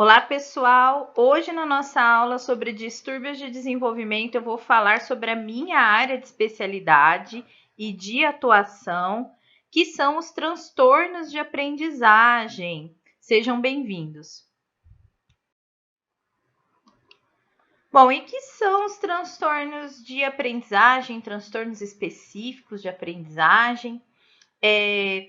Olá, pessoal! Hoje, na nossa aula sobre distúrbios de desenvolvimento, eu vou falar sobre a minha área de especialidade e de atuação, que são os transtornos de aprendizagem. Sejam bem-vindos. Bom, e que são os transtornos de aprendizagem, transtornos específicos de aprendizagem?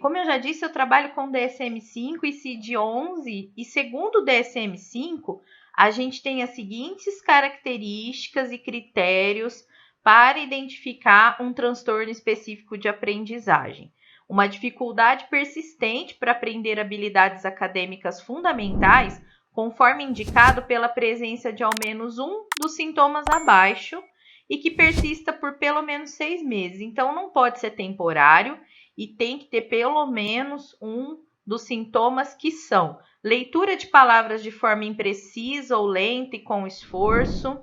Como eu já disse, eu trabalho com DSM-5 e CID-11, e segundo o DSM-5, a gente tem as seguintes características e critérios para identificar um transtorno específico de aprendizagem. Uma dificuldade persistente para aprender habilidades acadêmicas fundamentais, conforme indicado pela presença de ao menos um dos sintomas abaixo e que persista por pelo menos 6 meses. Então, não pode ser temporário e tem que ter pelo menos um dos sintomas que são leitura de palavras de forma imprecisa ou lenta e com esforço,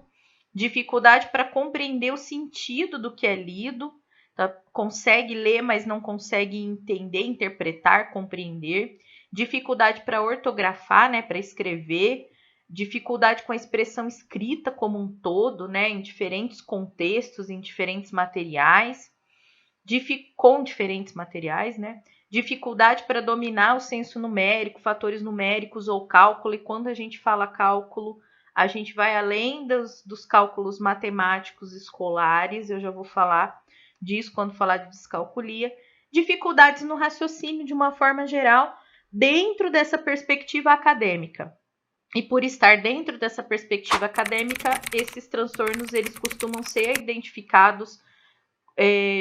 dificuldade para compreender o sentido do que é lido, tá? Consegue ler, mas não consegue entender, interpretar, compreender, dificuldade para ortografar, né, para escrever, dificuldade com a expressão escrita como um todo, né, em diferentes contextos, em diferentes materiais, com diferentes materiais, né? Dificuldade para dominar o senso numérico, fatores numéricos ou cálculo, e quando a gente fala cálculo, a gente vai além dos cálculos matemáticos escolares, eu já vou falar disso quando falar de descalculia. Dificuldades no raciocínio de uma forma geral, dentro dessa perspectiva acadêmica. E por estar dentro dessa perspectiva acadêmica, esses transtornos eles costumam ser identificados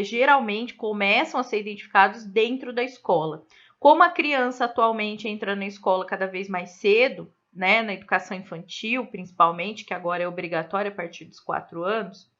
geralmente começam a ser identificados dentro da escola. Como a criança atualmente entra na escola cada vez mais cedo, né, na educação infantil principalmente, que agora é obrigatória a partir dos 4 anos,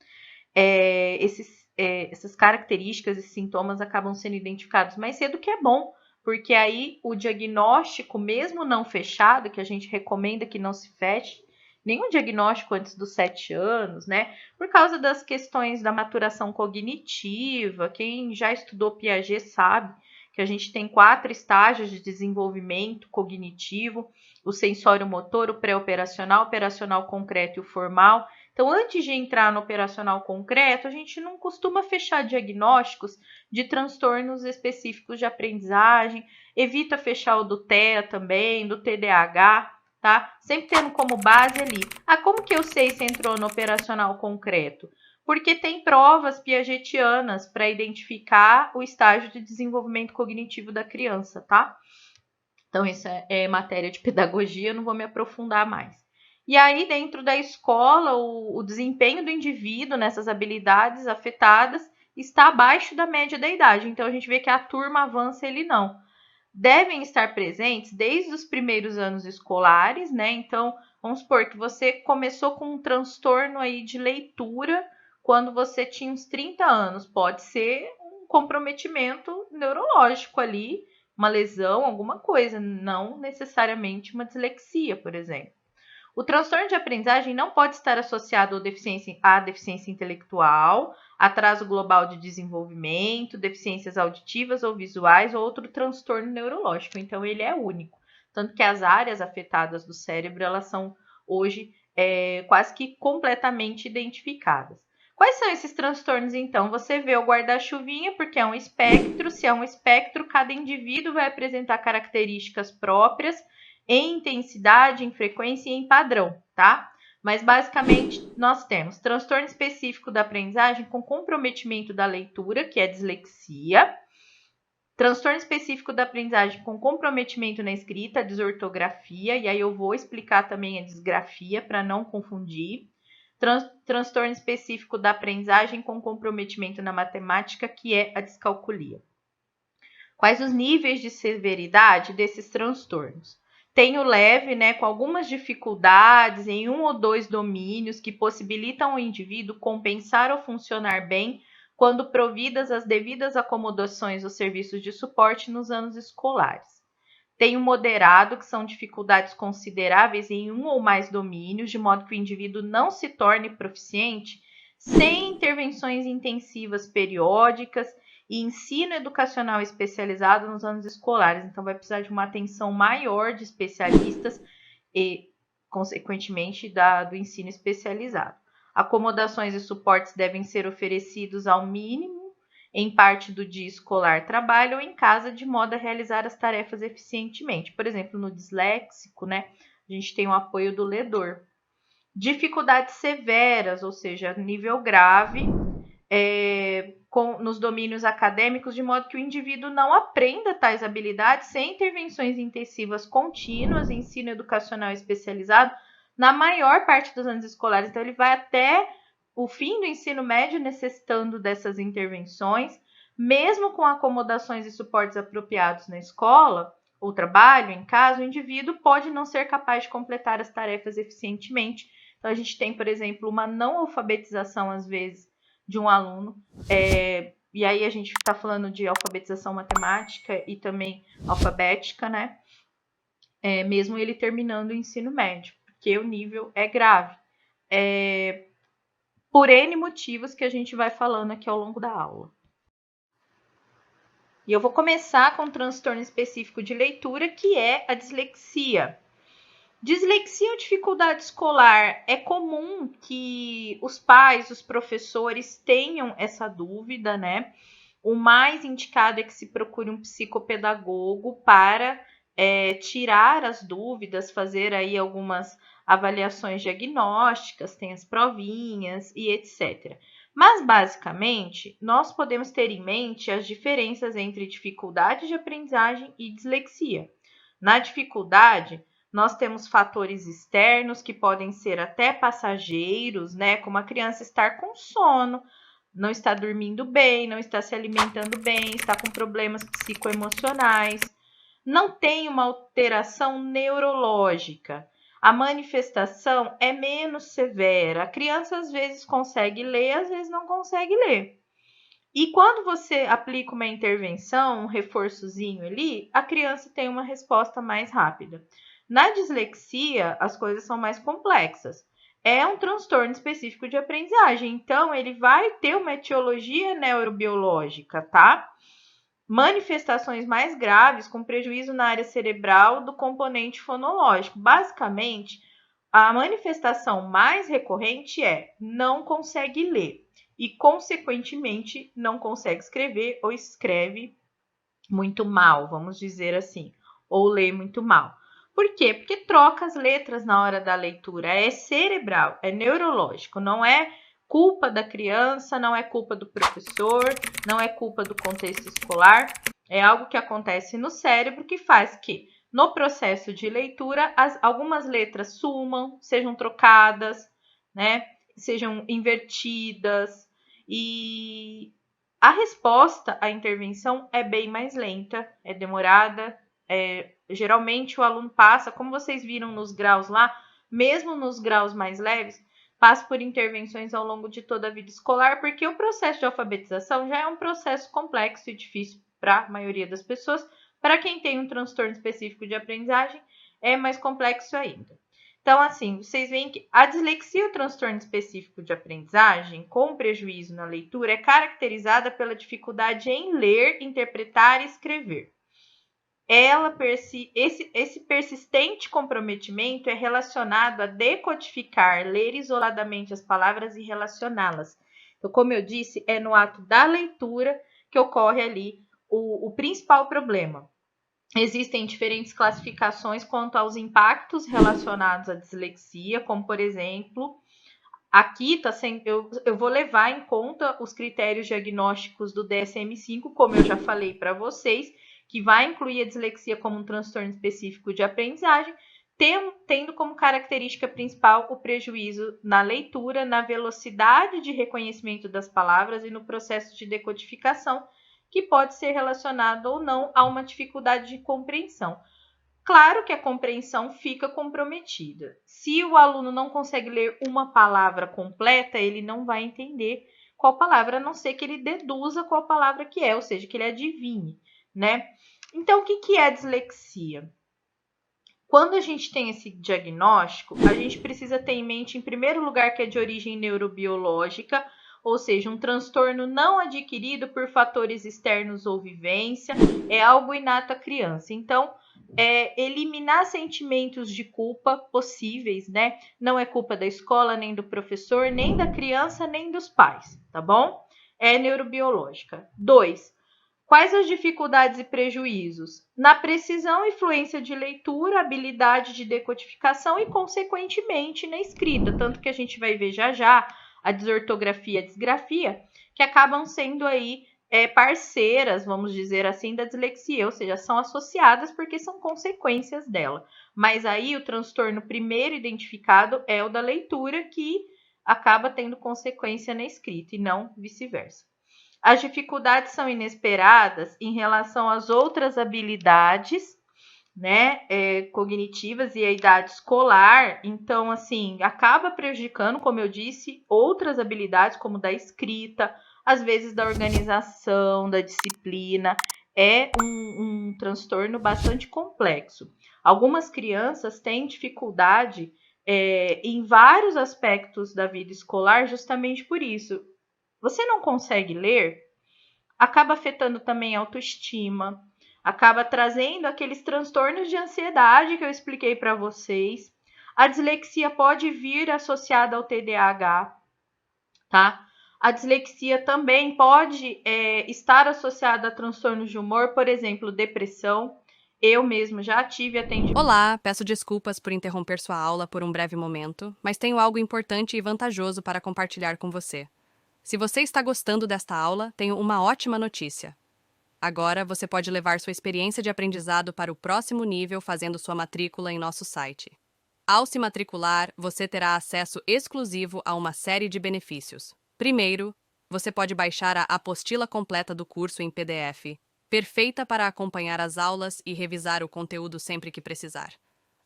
essas características e sintomas acabam sendo identificados mais cedo, que é bom, porque aí o diagnóstico, mesmo não fechado, que a gente recomenda que não se feche, nenhum diagnóstico antes dos 7 anos, né? Por causa das questões da maturação cognitiva. Quem já estudou Piaget sabe que a gente tem 4 estágios de desenvolvimento cognitivo: o sensório-motor, o pré-operacional, operacional concreto e o formal. Então, antes de entrar no operacional concreto, a gente não costuma fechar diagnósticos de transtornos específicos de aprendizagem, evita fechar o do TEA também, do TDAH, tá? Sempre tendo como base ali. Como que eu sei se entrou no operacional concreto? Porque tem provas piagetianas para identificar o estágio de desenvolvimento cognitivo da criança, tá? Então, isso é matéria de pedagogia, eu não vou me aprofundar mais. E aí, dentro da escola, o desempenho do indivíduo nessas habilidades afetadas está abaixo da média da idade. Então, a gente vê que a turma avança, ele não. Devem estar presentes desde os primeiros anos escolares, né? Então, vamos supor que você começou com um transtorno aí de leitura quando você tinha uns 30 anos. Pode ser um comprometimento neurológico ali, uma lesão, alguma coisa, não necessariamente uma dislexia, por exemplo. O transtorno de aprendizagem não pode estar associado à deficiência intelectual, atraso global de desenvolvimento, deficiências auditivas ou visuais ou outro transtorno neurológico. Então, ele é único. Tanto que as áreas afetadas do cérebro, elas são hoje quase que completamente identificadas. Quais são esses transtornos, então? Você vê o guarda-chuvinha porque é um espectro. Se é um espectro, cada indivíduo vai apresentar características próprias em intensidade, em frequência e em padrão, tá? Mas basicamente nós temos transtorno específico da aprendizagem com comprometimento da leitura, que é dislexia, transtorno específico da aprendizagem com comprometimento na escrita, desortografia, e aí eu vou explicar também a disgrafia para não confundir. Transtorno específico da aprendizagem com comprometimento na matemática, que é a descalculia. Quais os níveis de severidade desses transtornos? Tem o leve, né, com algumas dificuldades em um ou dois domínios que possibilitam ao indivíduo compensar ou funcionar bem quando providas as devidas acomodações ou serviços de suporte nos anos escolares. Tem o moderado, que são dificuldades consideráveis em um ou mais domínios, de modo que o indivíduo não se torne proficiente sem intervenções intensivas periódicas e ensino educacional especializado nos anos escolares. Então, vai precisar de uma atenção maior de especialistas consequentemente do ensino especializado. Acomodações e suportes devem ser oferecidos ao mínimo em parte do dia escolar, trabalho ou em casa, de modo a realizar as tarefas eficientemente. Por exemplo, no disléxico, né, a gente tem o apoio do ledor. Dificuldades severas, ou seja, nível grave, nos domínios acadêmicos, de modo que o indivíduo não aprenda tais habilidades sem intervenções intensivas contínuas, ensino educacional especializado, na maior parte dos anos escolares. Então, ele vai até o fim do ensino médio necessitando dessas intervenções, mesmo com acomodações e suportes apropriados na escola ou trabalho, em casa, o indivíduo pode não ser capaz de completar as tarefas eficientemente. Então, a gente tem, por exemplo, uma não alfabetização, às vezes, de um aluno, e aí a gente está falando de alfabetização matemática e também alfabética, né? Mesmo ele terminando o ensino médio, porque o nível é grave. Por N motivos que a gente vai falando aqui ao longo da aula. E eu vou começar com um transtorno específico de leitura, que é a dislexia. Dislexia ou dificuldade escolar, é comum que os pais, os professores tenham essa dúvida, né? O mais indicado é que se procure um psicopedagogo para tirar as dúvidas, fazer aí algumas avaliações diagnósticas, tem as provinhas e etc. Mas, basicamente, nós podemos ter em mente as diferenças entre dificuldade de aprendizagem e dislexia. Na dificuldade, nós temos fatores externos que podem ser até passageiros, né? Como a criança estar com sono, não está dormindo bem, não está se alimentando bem, está com problemas psicoemocionais, não tem uma alteração neurológica. A manifestação é menos severa. A criança às vezes consegue ler, às vezes não consegue ler. E quando você aplica uma intervenção, um reforçozinho ali, a criança tem uma resposta mais rápida. Na dislexia, as coisas são mais complexas. É um transtorno específico de aprendizagem, então ele vai ter uma etiologia neurobiológica, tá? Manifestações mais graves com prejuízo na área cerebral do componente fonológico. Basicamente, a manifestação mais recorrente é não consegue ler e, consequentemente, não consegue escrever ou escreve muito mal, vamos dizer assim, ou lê muito mal. Por quê? Porque troca as letras na hora da leitura. É cerebral, é neurológico, não é culpa da criança, não é culpa do professor, não é culpa do contexto escolar. É algo que acontece no cérebro que faz que, no processo de leitura, algumas letras sumam, sejam trocadas, né? Sejam invertidas. E a resposta à intervenção é bem mais lenta, é demorada. Geralmente o aluno passa, como vocês viram nos graus lá, mesmo nos graus mais leves, passa por intervenções ao longo de toda a vida escolar, porque o processo de alfabetização já é um processo complexo e difícil para a maioria das pessoas. Para quem tem um transtorno específico de aprendizagem, é mais complexo ainda. Então, assim, vocês veem que a dislexia, o transtorno específico de aprendizagem, com prejuízo na leitura, é caracterizada pela dificuldade em ler, interpretar e escrever. Esse persistente comprometimento é relacionado a decodificar, ler isoladamente as palavras e relacioná-las. Então, como eu disse, é no ato da leitura que ocorre ali o principal problema. Existem diferentes classificações quanto aos impactos relacionados à dislexia, como, por exemplo, aqui eu vou levar em conta os critérios diagnósticos do DSM-5, como eu já falei para vocês, que vai incluir a dislexia como um transtorno específico de aprendizagem, tendo como característica principal o prejuízo na leitura, na velocidade de reconhecimento das palavras e no processo de decodificação, que pode ser relacionado ou não a uma dificuldade de compreensão. Claro que a compreensão fica comprometida. Se o aluno não consegue ler uma palavra completa, ele não vai entender qual palavra, a não ser que ele deduza qual palavra que é, ou seja, que ele adivinhe, né? Então, o que é a dislexia? Quando a gente tem esse diagnóstico, a gente precisa ter em mente, em primeiro lugar, que é de origem neurobiológica, ou seja, um transtorno não adquirido por fatores externos ou vivência, é algo inato à criança. Então, eliminar sentimentos de culpa possíveis, né? Não é culpa da escola, nem do professor, nem da criança, nem dos pais, tá bom? É neurobiológica. 2. Quais as dificuldades e prejuízos? Na precisão e fluência de leitura, habilidade de decodificação e, consequentemente, na escrita. Tanto que a gente vai ver já já a desortografia e a disgrafia, que acabam sendo aí parceiras, vamos dizer assim, da dislexia, ou seja, são associadas porque são consequências dela. Mas aí o transtorno primeiro identificado é o da leitura, que acaba tendo consequência na escrita e não vice-versa. As dificuldades são inesperadas em relação às outras habilidades, né, cognitivas e a idade escolar, então, assim, acaba prejudicando, como eu disse, outras habilidades, como da escrita, às vezes da organização, da disciplina. É um transtorno bastante complexo. Algumas crianças têm dificuldade em vários aspectos da vida escolar justamente por isso. Você não consegue ler, acaba afetando também a autoestima, acaba trazendo aqueles transtornos de ansiedade que eu expliquei para vocês. A dislexia pode vir associada ao TDAH, tá? A dislexia também pode estar associada a transtornos de humor, por exemplo, depressão. Eu mesmo já tive atendimento. Olá, peço desculpas por interromper sua aula por um breve momento, mas tenho algo importante e vantajoso para compartilhar com você. Se você está gostando desta aula, tenho uma ótima notícia. Agora você pode levar sua experiência de aprendizado para o próximo nível fazendo sua matrícula em nosso site. Ao se matricular, você terá acesso exclusivo a uma série de benefícios. Primeiro, você pode baixar a apostila completa do curso em PDF, perfeita para acompanhar as aulas e revisar o conteúdo sempre que precisar.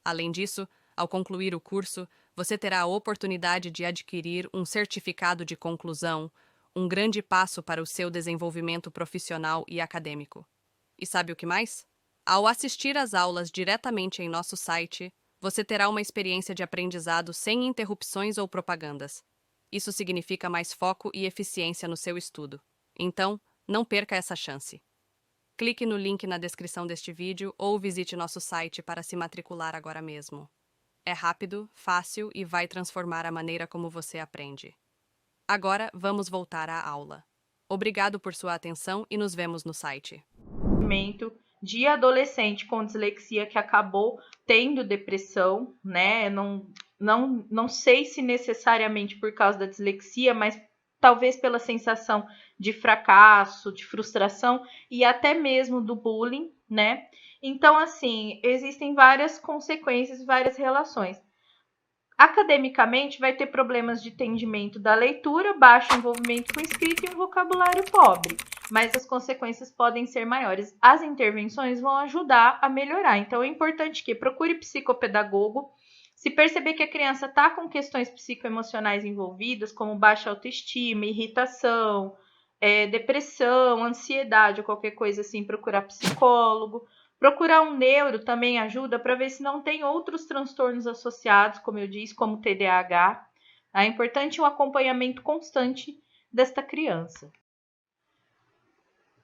Além disso, ao concluir o curso, você terá a oportunidade de adquirir um certificado de conclusão, um grande passo para o seu desenvolvimento profissional e acadêmico. E sabe o que mais? Ao assistir às aulas diretamente em nosso site, você terá uma experiência de aprendizado sem interrupções ou propagandas. Isso significa mais foco e eficiência no seu estudo. Então, não perca essa chance. Clique no link na descrição deste vídeo ou visite nosso site para se matricular agora mesmo. É rápido, fácil e vai transformar a maneira como você aprende. Agora, vamos voltar à aula. Obrigado por sua atenção e nos vemos no site. De adolescente com dislexia que acabou tendo depressão, né? Não sei se necessariamente por causa da dislexia, mas talvez pela sensação de fracasso, de frustração e até mesmo do bullying, né? Então, assim, existem várias consequências, várias relações. Academicamente, vai ter problemas de entendimento da leitura, baixo envolvimento com escrita e um vocabulário pobre, mas as consequências podem ser maiores. As intervenções vão ajudar a melhorar, então é importante que procure psicopedagogo. Se perceber que a criança está com questões psicoemocionais envolvidas, como baixa autoestima, irritação, depressão, ansiedade ou qualquer coisa assim, procurar psicólogo. Procurar um neuro também ajuda para ver se não tem outros transtornos associados, como eu disse, como TDAH. É importante um acompanhamento constante desta criança.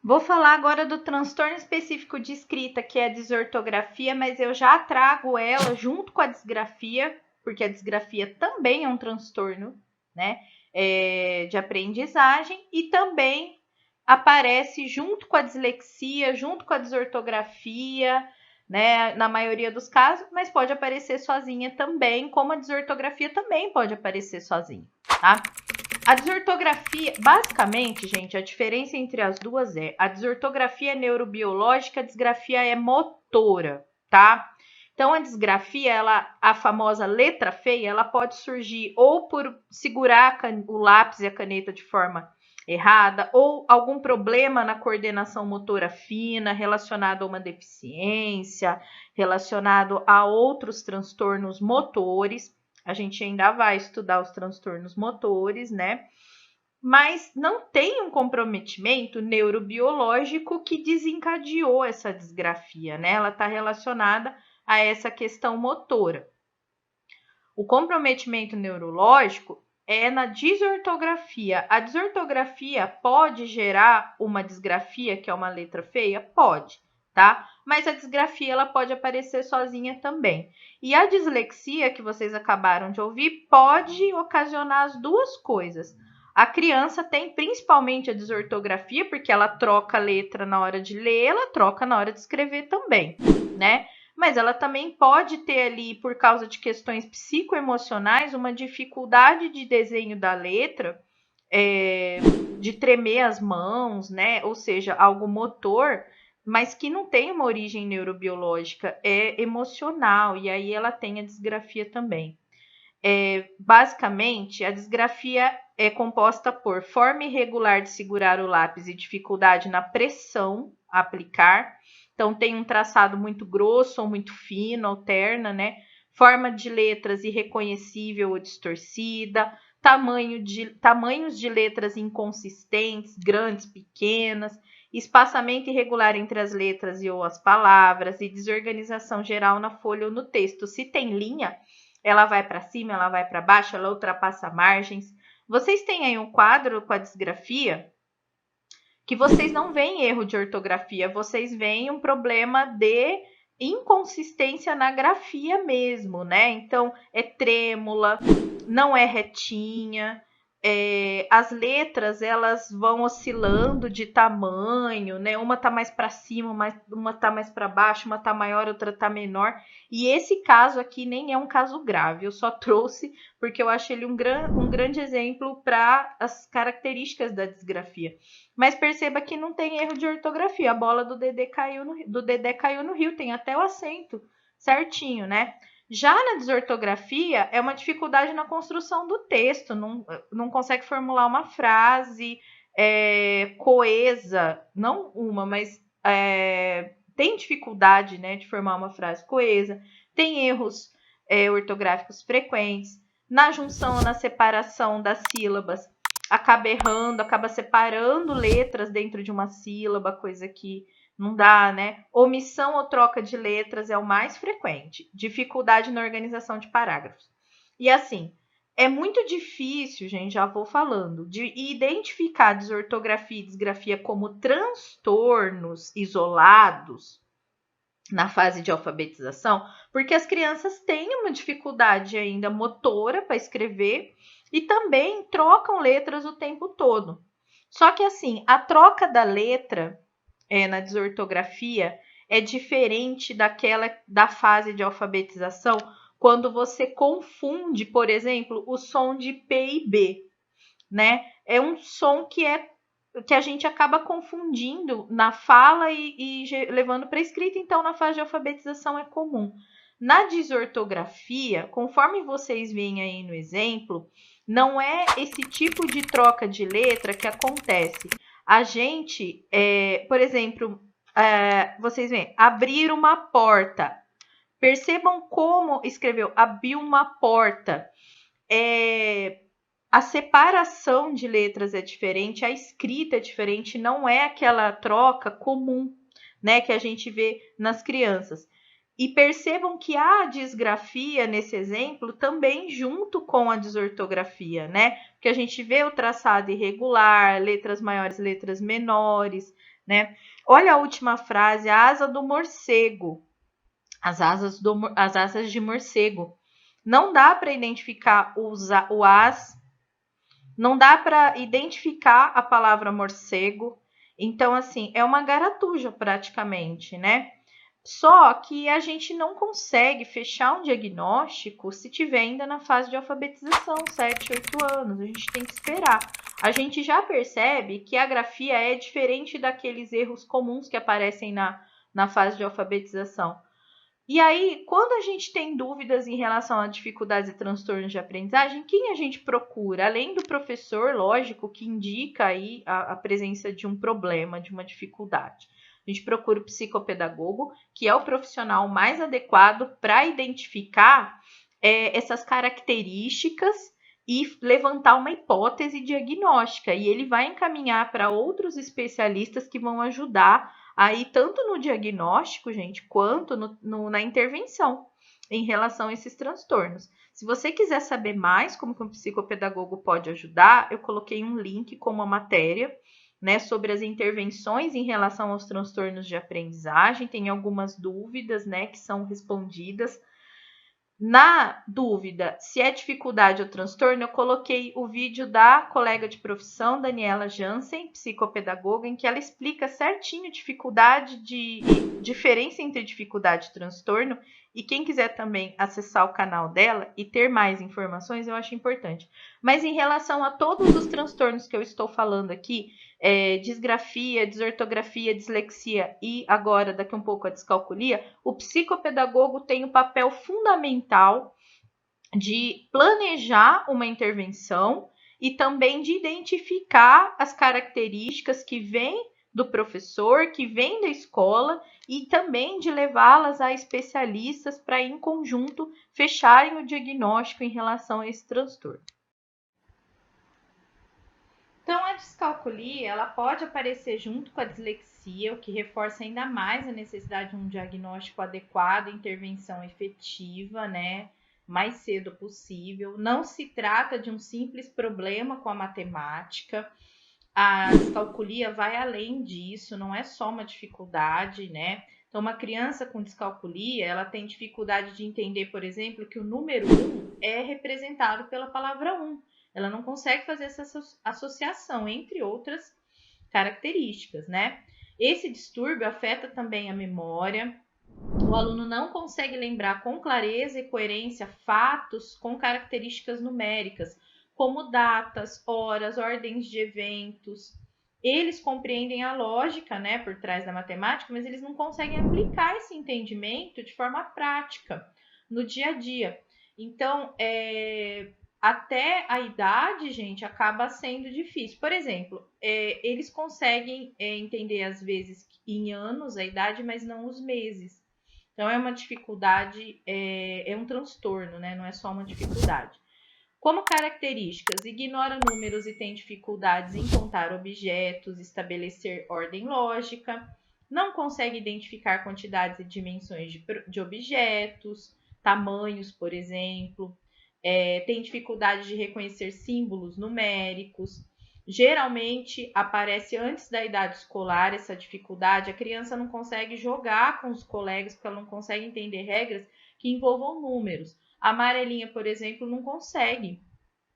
Vou falar agora do transtorno específico de escrita, que é a desortografia, mas eu já trago ela junto com a disgrafia, porque a disgrafia também é um transtorno, né, de aprendizagem e também aparece junto com a dislexia, junto com a desortografia, né, na maioria dos casos, mas pode aparecer sozinha também, como a desortografia também pode aparecer sozinha, tá? A desortografia, basicamente, gente, a diferença entre as duas a desortografia é neurobiológica, a disgrafia é motora, tá? Então, a disgrafia, a famosa letra feia, ela pode surgir ou por segurar o lápis e a caneta de forma errada, ou algum problema na coordenação motora fina relacionado a uma deficiência, relacionado a outros transtornos motores. A gente ainda vai estudar os transtornos motores, né? Mas não tem um comprometimento neurobiológico que desencadeou essa disgrafia, né? Ela está relacionada a essa questão motora. O comprometimento neurológico é na desortografia. A desortografia pode gerar uma disgrafia, que é uma letra feia? Pode, tá? Mas a disgrafia ela pode aparecer sozinha também. E a dislexia, que vocês acabaram de ouvir, pode ocasionar as duas coisas. A criança tem principalmente a desortografia, porque ela troca a letra na hora de ler, ela troca na hora de escrever também, né? Mas ela também pode ter ali, por causa de questões psicoemocionais, uma dificuldade de desenho da letra, de tremer as mãos, né? Ou seja, algo motor, mas que não tem uma origem neurobiológica, é emocional, e aí ela tem a disgrafia também. Basicamente, a disgrafia é composta por forma irregular de segurar o lápis e dificuldade na pressão a aplicar. Então, tem um traçado muito grosso ou muito fino, alterna, né? Forma de letras irreconhecível ou distorcida, tamanhos de letras inconsistentes, grandes, pequenas, espaçamento irregular entre as letras e ou as palavras e desorganização geral na folha ou no texto. Se tem linha, ela vai para cima, ela vai para baixo, ela ultrapassa margens. Vocês têm aí um quadro com a disgrafia que vocês não veem erro de ortografia, vocês veem um problema de inconsistência na grafia mesmo, né? Então, é trêmula, não é retinha, as letras elas vão oscilando de tamanho, né? Uma tá mais para cima, uma tá mais para baixo, uma tá maior, outra tá menor. E esse caso aqui nem é um caso grave, eu só trouxe porque eu achei ele um grande exemplo para as características da disgrafia. Mas perceba que não tem erro de ortografia, a bola do Dedé caiu no rio, tem até o acento certinho, né? Já na desortografia, é uma dificuldade na construção do texto, não consegue formular uma frase coesa, não uma, mas tem dificuldade, né, de formar uma frase coesa, tem erros ortográficos frequentes, na junção ou na separação das sílabas, acaba errando, acaba separando letras dentro de uma sílaba, coisa que não dá, né? Omissão ou troca de letras é o mais frequente. Dificuldade na organização de parágrafos. E assim, é muito difícil, gente, já vou falando, de identificar desortografia e disgrafia como transtornos isolados na fase de alfabetização, porque as crianças têm uma dificuldade ainda motora para escrever e também trocam letras o tempo todo. Só que assim, a troca da letra na desortografia é diferente daquela da fase de alfabetização, quando você confunde, por exemplo, o som de P e B, né? É um som que a gente acaba confundindo na fala e levando para escrita, então na fase de alfabetização é comum. Na desortografia, conforme vocês veem aí no exemplo, não é esse tipo de troca de letra que acontece. A gente, por exemplo, vocês veem, abrir uma porta. Percebam como escreveu, abrir uma porta. A separação de letras é diferente, a escrita é diferente, não é aquela troca comum, né, que a gente vê nas crianças. E percebam que a disgrafia, nesse exemplo, também junto com a desortografia, né? Porque a gente vê o traçado irregular, letras maiores, letras menores, né? Olha a última frase, a asa do morcego, as asas de morcego. Não dá para identificar o as, não dá para identificar a palavra morcego. Então, assim, é uma garatuja praticamente, né? Só que a gente não consegue fechar um diagnóstico se tiver ainda na fase de alfabetização, 7, 8 anos. A gente tem que esperar. A gente já percebe que a grafia é diferente daqueles erros comuns que aparecem na fase de alfabetização. E aí, quando a gente tem dúvidas em relação a dificuldades e transtornos de aprendizagem, quem a gente procura? Além do professor, lógico, que indica aí a presença de um problema, de uma dificuldade. A gente procura o psicopedagogo, que é o profissional mais adequado para identificar essas características e levantar uma hipótese diagnóstica. E ele vai encaminhar para outros especialistas que vão ajudar aí tanto no diagnóstico, gente, quanto na intervenção em relação a esses transtornos. Se você quiser saber mais como que um psicopedagogo pode ajudar, eu coloquei um link com uma matéria né, sobre as intervenções em relação aos transtornos de aprendizagem. Tem algumas dúvidas, né, que são respondidas. Na dúvida se é dificuldade ou transtorno, eu coloquei o vídeo da colega de profissão, Daniela Jansen, psicopedagoga, em que ela explica certinho diferença entre dificuldade e transtorno. E quem quiser também acessar o canal dela e ter mais informações, eu acho importante. Mas em relação a todos os transtornos que eu estou falando aqui, disgrafia, desortografia, dislexia e agora, daqui um pouco, a descalculia, o psicopedagogo tem o papel fundamental de planejar uma intervenção e também de identificar as características que vêm do professor, que vêm da escola, e também de levá-las a especialistas para, em conjunto, fecharem o diagnóstico em relação a esse transtorno. Então, a descalculia, ela pode aparecer junto com a dislexia, o que reforça ainda mais a necessidade de um diagnóstico adequado, intervenção efetiva, né, mais cedo possível. Não se trata de um simples problema com a matemática. A descalculia vai além disso, não é só uma dificuldade, né? Então, uma criança com descalculia, ela tem dificuldade de entender, por exemplo, que o número 1 é representado pela palavra 1. Ela não consegue fazer essa associação, entre outras características, né? Esse distúrbio afeta também a memória. O aluno não consegue lembrar com clareza e coerência fatos com características numéricas, como datas, horas, ordens de eventos. Eles compreendem a lógica, né, por trás da matemática, mas eles não conseguem aplicar esse entendimento de forma prática no dia a dia. Então, até a idade, gente, acaba sendo difícil. Por exemplo, eles conseguem entender, às vezes, em anos a idade, mas não os meses. Então, é uma dificuldade, é um transtorno, né? Não é só uma dificuldade. Como características, ignora números e tem dificuldades em contar objetos, estabelecer ordem lógica, não consegue identificar quantidades e dimensões de objetos, tamanhos, por exemplo, tem dificuldade de reconhecer símbolos numéricos. Geralmente aparece antes da idade escolar essa dificuldade. A criança não consegue jogar com os colegas porque ela não consegue entender regras que envolvam números. A amarelinha, por exemplo, não consegue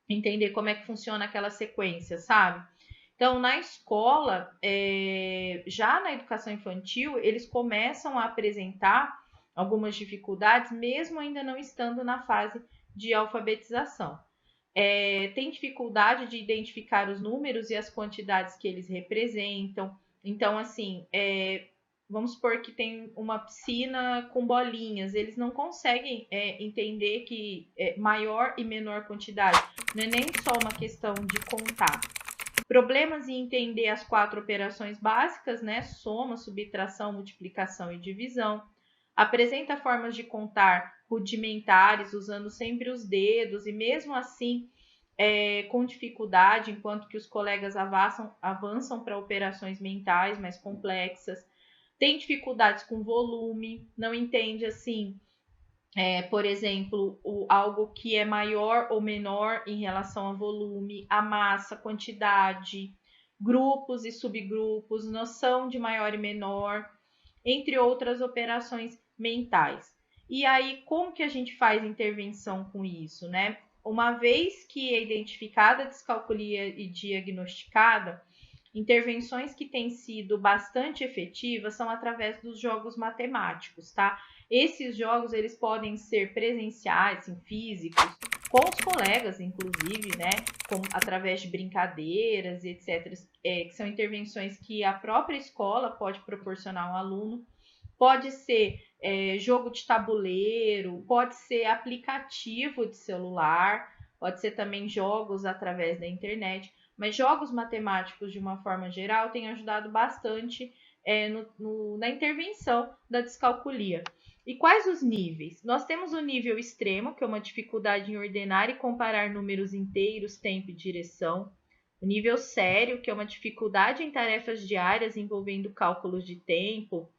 entender como é que funciona aquela sequência, sabe? Então, na escola, já na educação infantil, eles começam a apresentar algumas dificuldades, mesmo ainda não estando na fase de alfabetização. Tem dificuldade de identificar os números e as quantidades que eles representam. Então, assim, vamos supor que tem uma piscina com bolinhas, eles não conseguem entender que maior e menor quantidade não é nem só uma questão de contar. Problemas em entender as 4 operações básicas, né? Soma, subtração, multiplicação e divisão. Apresenta formas de contar rudimentares, usando sempre os dedos, e mesmo assim com dificuldade, enquanto que os colegas avançam para operações mentais mais complexas. Tem dificuldades com volume, não entende assim, por exemplo, algo que é maior ou menor em relação a volume, a massa, quantidade, grupos e subgrupos, noção de maior e menor, entre outras operações mentais. E aí, como que a gente faz intervenção com isso, né? Uma vez que é identificada a descalculia e diagnosticada, intervenções que têm sido bastante efetivas são através dos jogos matemáticos, tá? Esses jogos, eles podem ser presenciais, assim, físicos, com os colegas, inclusive, né? Através de brincadeiras, etc., que são intervenções que a própria escola pode proporcionar ao aluno. Pode ser jogo de tabuleiro, pode ser aplicativo de celular, pode ser também jogos através da internet, mas jogos matemáticos, de uma forma geral, têm ajudado bastante na intervenção da descalculia. E quais os níveis? Nós temos o nível extremo, que é uma dificuldade em ordenar e comparar números inteiros, tempo e direção. O nível sério, que é uma dificuldade em tarefas diárias envolvendo cálculos de tempo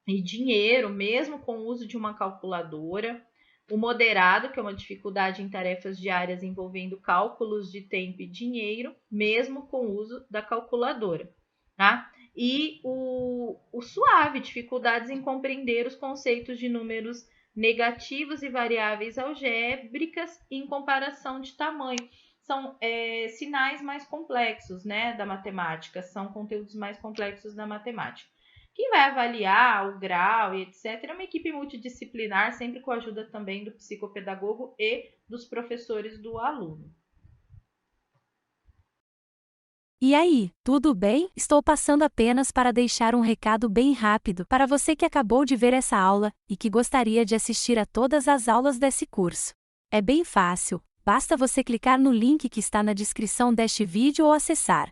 e dinheiro, mesmo com o uso de uma calculadora. O moderado, que é uma dificuldade em tarefas diárias envolvendo cálculos de tempo e dinheiro, mesmo com o uso da calculadora, tá? E o suave, dificuldades em compreender os conceitos de números negativos e variáveis algébricas em comparação de tamanho. São sinais mais complexos, né, da matemática, são conteúdos mais complexos da matemática. Quem vai avaliar o grau e etc. é uma equipe multidisciplinar, sempre com a ajuda também do psicopedagogo e dos professores do aluno. E aí, tudo bem? Estou passando apenas para deixar um recado bem rápido para você que acabou de ver essa aula e que gostaria de assistir a todas as aulas desse curso. É bem fácil, basta você clicar no link que está na descrição deste vídeo ou acessar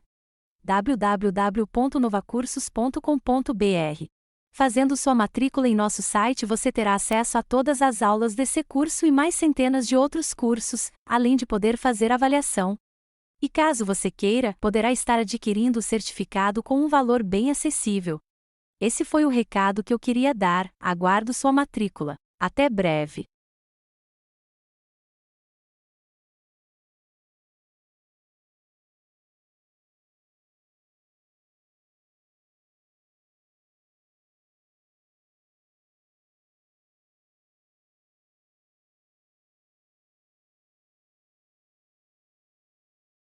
www.novacursos.com.br. Fazendo sua matrícula em nosso site, você terá acesso a todas as aulas desse curso e mais centenas de outros cursos, além de poder fazer avaliação. E caso você queira, poderá estar adquirindo o certificado com um valor bem acessível. Esse foi o recado que eu queria dar, aguardo sua matrícula. Até breve!